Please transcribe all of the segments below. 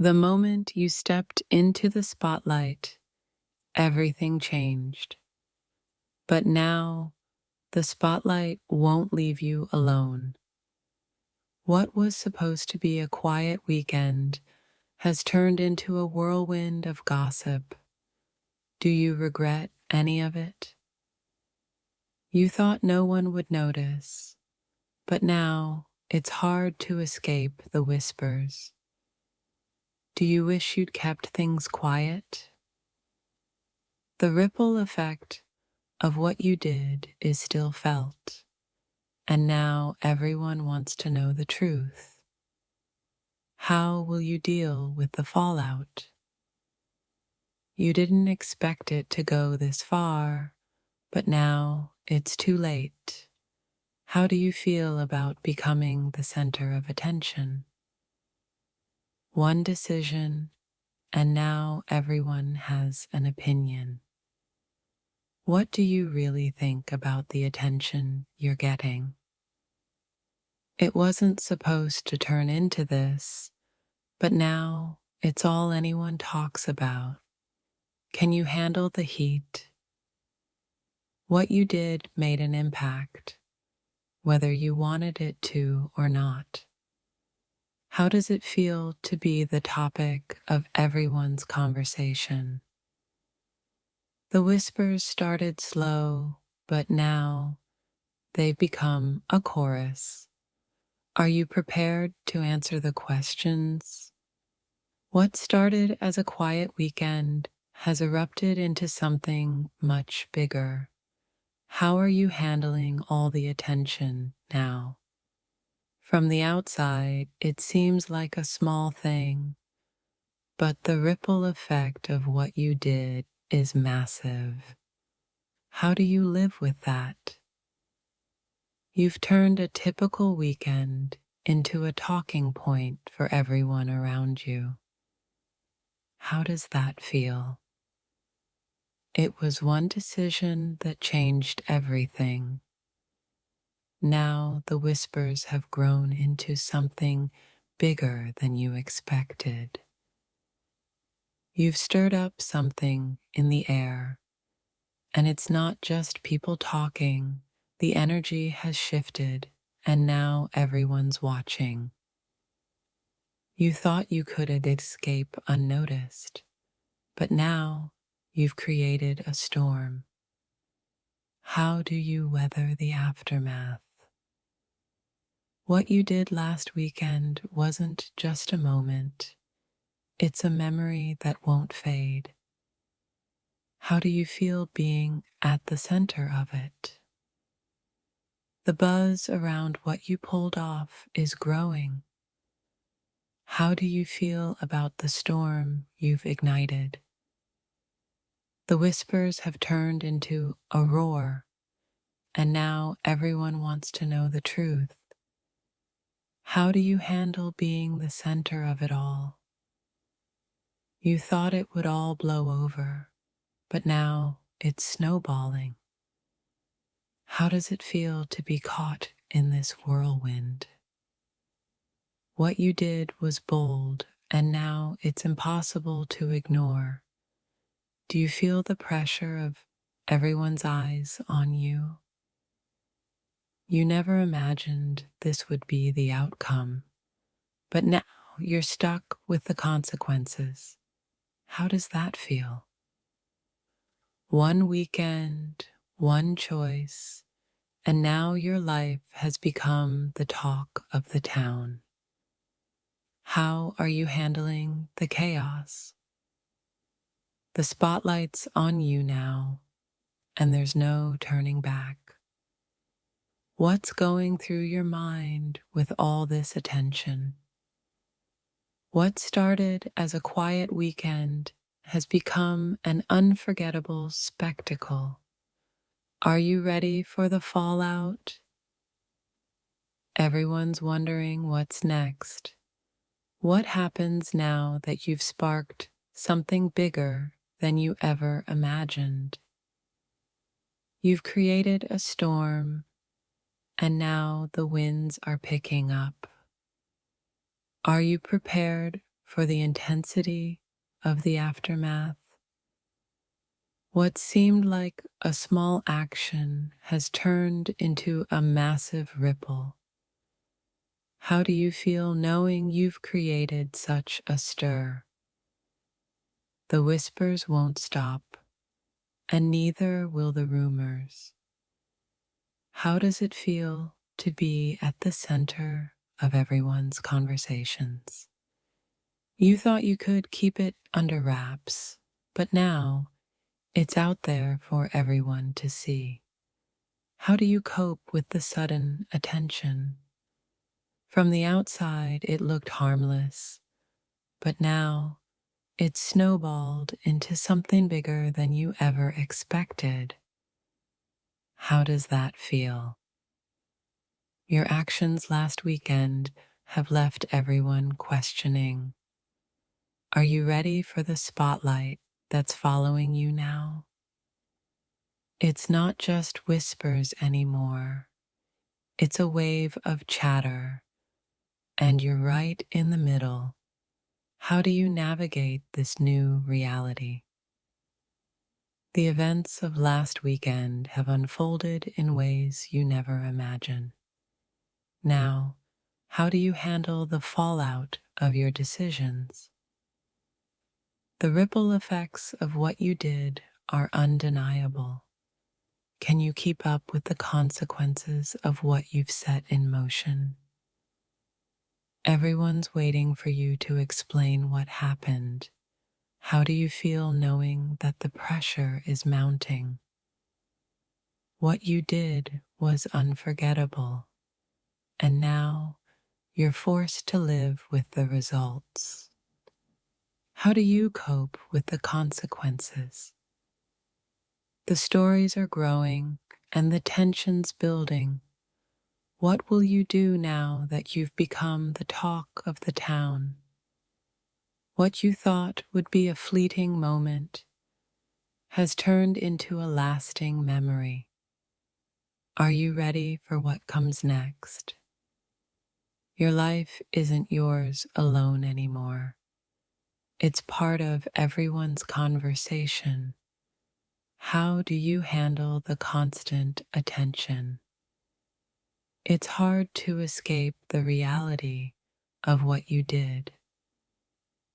The moment you stepped into the spotlight, everything changed. But now, the spotlight won't leave you alone. What was supposed to be a quiet weekend has turned into a whirlwind of gossip. Do you regret any of it? You thought no one would notice, but now it's hard to escape the whispers. Do you wish you'd kept things quiet? The ripple effect of what you did is still felt, and now everyone wants to know the truth. How will you deal with the fallout? You didn't expect it to go this far, but now it's too late. How do you feel about becoming the center of attention? One decision, and now everyone has an opinion. What do you really think about the attention you're getting? It wasn't supposed to turn into this, but now it's all anyone talks about. Can you handle the heat? What you did made an impact, whether you wanted it to or not. How does it feel to be the topic of everyone's conversation? The whispers started slow, but now they've become a chorus. Are you prepared to answer the questions? What started as a quiet weekend has erupted into something much bigger. How are you handling all the attention now? From the outside, it seems like a small thing, but the ripple effect of what you did is massive. How do you live with that? You've turned a typical weekend into a talking point for everyone around you. How does that feel? It was one decision that changed everything. Now the whispers have grown into something bigger than you expected. You've stirred up something in the air, and it's not just people talking. The energy has shifted, and now everyone's watching. You thought you could escape unnoticed, but now you've created a storm. How do you weather the aftermath? What you did last weekend wasn't just a moment. It's a memory that won't fade. How do you feel being at the center of it? The buzz around what you pulled off is growing. How do you feel about the storm you've ignited? The whispers have turned into a roar, and now everyone wants to know the truth. How do you handle being the center of it all? You thought it would all blow over, but now it's snowballing. How does it feel to be caught in this whirlwind? What you did was bold, and now it's impossible to ignore. Do you feel the pressure of everyone's eyes on you? You never imagined this would be the outcome, but now you're stuck with the consequences. How does that feel? One weekend, one choice, and now your life has become the talk of the town. How are you handling the chaos? The spotlight's on you now, and there's no turning back. What's going through your mind with all this attention? What started as a quiet weekend has become an unforgettable spectacle. Are you ready for the fallout? Everyone's wondering what's next. What happens now that you've sparked something bigger than you ever imagined? You've created a storm, and now the winds are picking up. Are you prepared for the intensity of the aftermath? What seemed like a small action has turned into a massive ripple. How do you feel knowing you've created such a stir? The whispers won't stop, and neither will the rumors. How does it feel to be at the center of everyone's conversations? You thought you could keep it under wraps, but now it's out there for everyone to see. How do you cope with the sudden attention? From the outside, it looked harmless, but now it's snowballed into something bigger than you ever expected. How does that feel? Your actions last weekend have left everyone questioning. Are you ready for the spotlight that's following you now? It's not just whispers anymore. It's a wave of chatter, and you're right in the middle. How do you navigate this new reality? The events of last weekend have unfolded in ways you never imagined. Now, how do you handle the fallout of your decisions? The ripple effects of what you did are undeniable. Can you keep up with the consequences of what you've set in motion? Everyone's waiting for you to explain what happened. How do you feel knowing that the pressure is mounting? What you did was unforgettable, and now you're forced to live with the results. How do you cope with the consequences? The stories are growing and the tension's building. What will you do now that you've become the talk of the town? What you thought would be a fleeting moment has turned into a lasting memory. Are you ready for what comes next? Your life isn't yours alone anymore. It's part of everyone's conversation. How do you handle the constant attention? It's hard to escape the reality of what you did.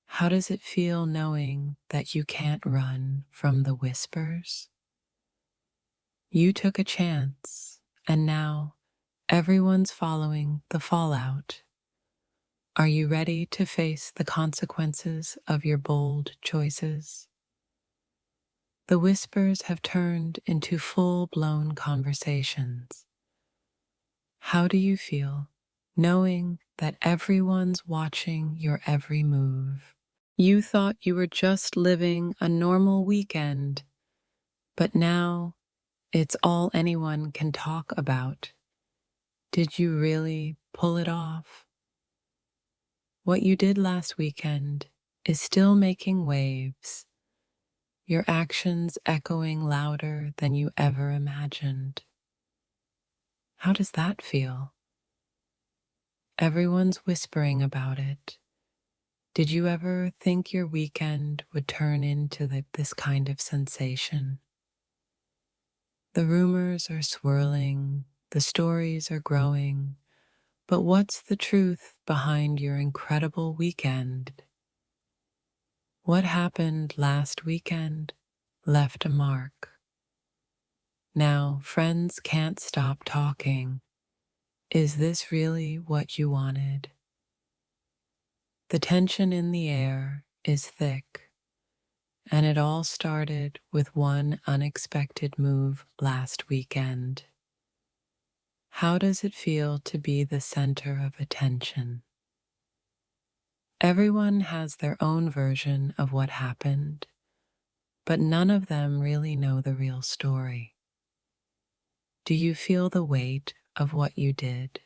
How does it feel knowing that you can't run from the whispers? You took a chance, and now everyone's following the fallout. Are you ready to face the consequences of your bold choices? The whispers have turned into full-blown conversations. How do you feel knowing that everyone's watching your every move? You thought you were just living a normal weekend, but now it's all anyone can talk about. Did you really pull it off? What you did last weekend is still making waves, your actions echoing louder than you ever imagined. How does that feel? Everyone's whispering about it. Did you ever think your weekend would turn into this kind of sensation? The rumors are swirling, the stories are growing, but what's the truth behind your incredible weekend? What happened last weekend left a mark. Now, friends can't stop talking. Is this really what you wanted? The tension in the air is thick, and it all started with one unexpected move last weekend. How does it feel to be the center of attention? Everyone has their own version of what happened, but none of them really know the real story. Do you feel the weight of what you did?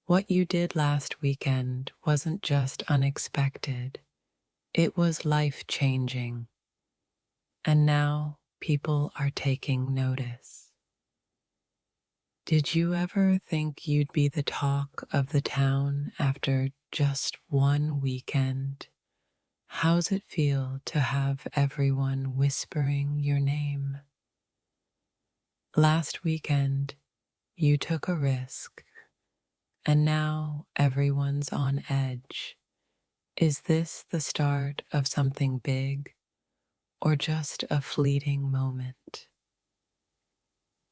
What you did last weekend wasn't just unexpected, it was life-changing. And now people are taking notice. Did you ever think you'd be the talk of the town after just one weekend? How's it feel to have everyone whispering your name? Last weekend, you took a risk, and now everyone's on edge. Is this the start of something big or just a fleeting moment?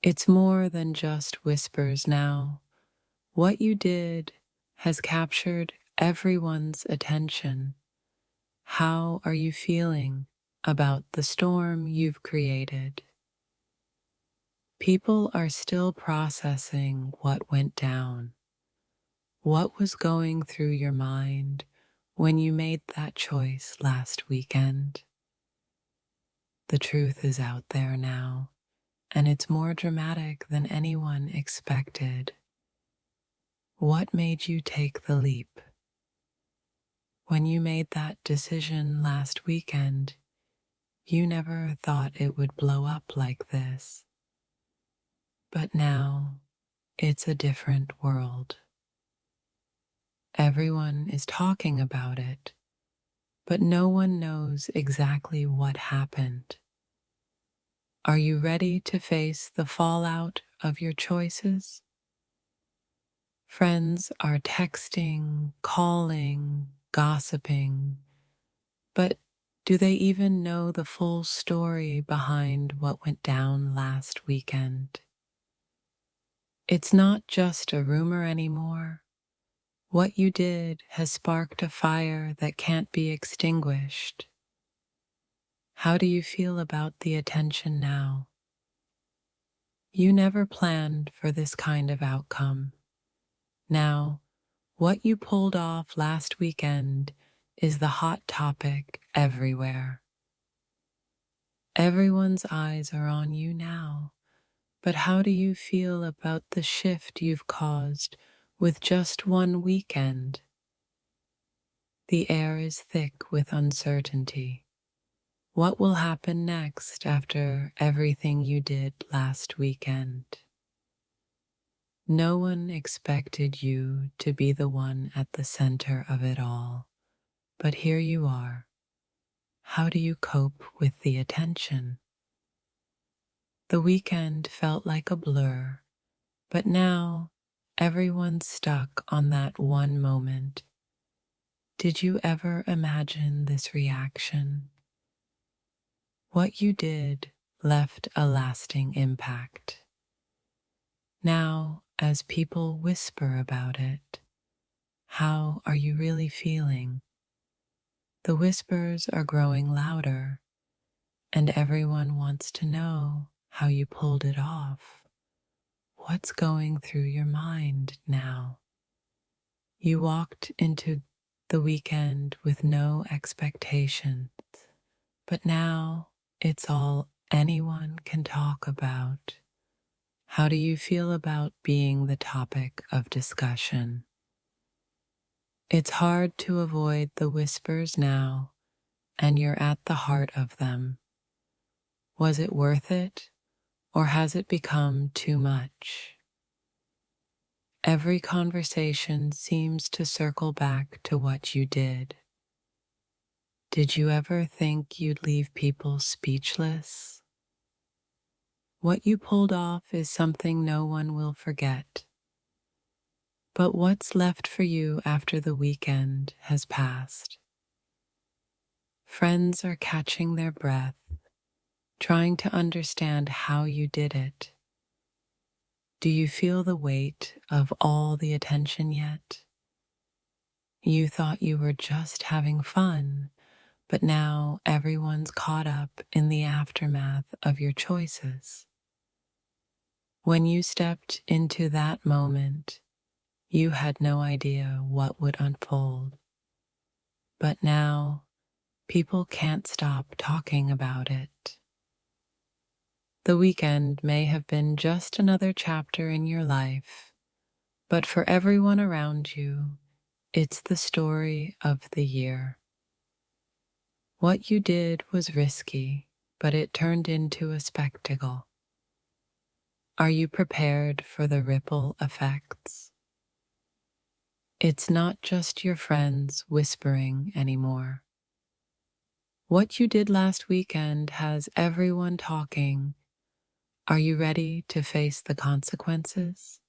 It's more than just whispers now. What you did has captured everyone's attention. How are you feeling about the storm you've created? People are still processing what went down. What was going through your mind when you made that choice last weekend? The truth is out there now, and it's more dramatic than anyone expected. What made you take the leap? When you made that decision last weekend, you never thought it would blow up like this. But now, it's a different world. Everyone is talking about it, but no one knows exactly what happened. Are you ready to face the fallout of your choices? Friends are texting, calling, gossiping, but do they even know the full story behind what went down last weekend? It's not just a rumor anymore. What you did has sparked a fire that can't be extinguished. How do you feel about the attention now? You never planned for this kind of outcome. Now, what you pulled off last weekend is the hot topic everywhere. Everyone's eyes are on you now, but how do you feel about the shift you've caused with just one weekend? The air is thick with uncertainty. What will happen next after everything you did last weekend? No one expected you to be the one at the center of it all, but here you are. How do you cope with the attention? The weekend felt like a blur, but now everyone's stuck on that one moment. Did you ever imagine this reaction? What you did left a lasting impact. Now, as people whisper about it, how are you really feeling? The whispers are growing louder, and everyone wants to know how you pulled it off. What's going through your mind now? You walked into the weekend with no expectations, but now it's all anyone can talk about. How do you feel about being the topic of discussion? It's hard to avoid the whispers now, and you're at the heart of them. Was it worth it, or has it become too much? Every conversation seems to circle back to what you did. Did you ever think you'd leave people speechless? What you pulled off is something no one will forget. But what's left for you after the weekend has passed? Friends are catching their breath, trying to understand how you did it. Do you feel the weight of all the attention yet? You thought you were just having fun, but now everyone's caught up in the aftermath of your choices. When you stepped into that moment, you had no idea what would unfold. But now, people can't stop talking about it. The weekend may have been just another chapter in your life, but for everyone around you, it's the story of the year. What you did was risky, but it turned into a spectacle. Are you prepared for the ripple effects? It's not just your friends whispering anymore. What you did last weekend has everyone talking. Are you ready to face the consequences?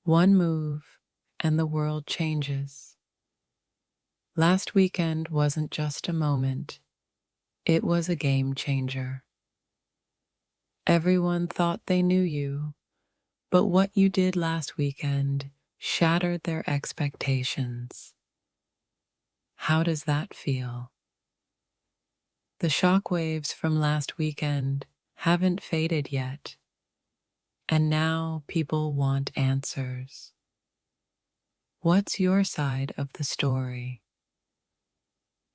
One move and the world changes. Last weekend wasn't just a moment, it was a game changer. Everyone thought they knew you, but what you did last weekend shattered their expectations. How does that feel? The shockwaves from last weekend haven't faded yet, and now people want answers. What's your side of the story?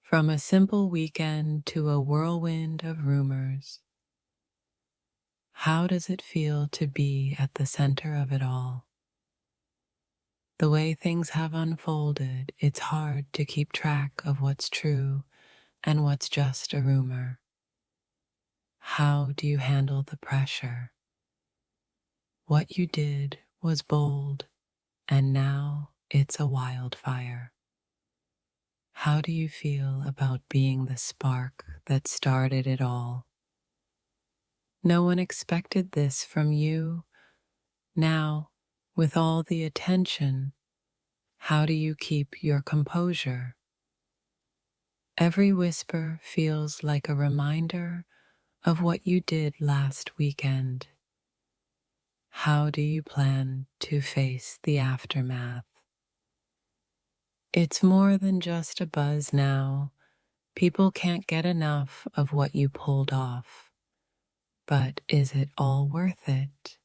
From a simple weekend to a whirlwind of rumors, how does it feel to be at the center of it all? The way things have unfolded, it's hard to keep track of what's true and what's just a rumor. How do you handle the pressure? What you did was bold, and now it's a wildfire. How do you feel about being the spark that started it all? No one expected this from you. Now, with all the attention, how do you keep your composure? Every whisper feels like a reminder of what you did last weekend. How do you plan to face the aftermath? It's more than just a buzz now. People can't get enough of what you pulled off. But is it all worth it?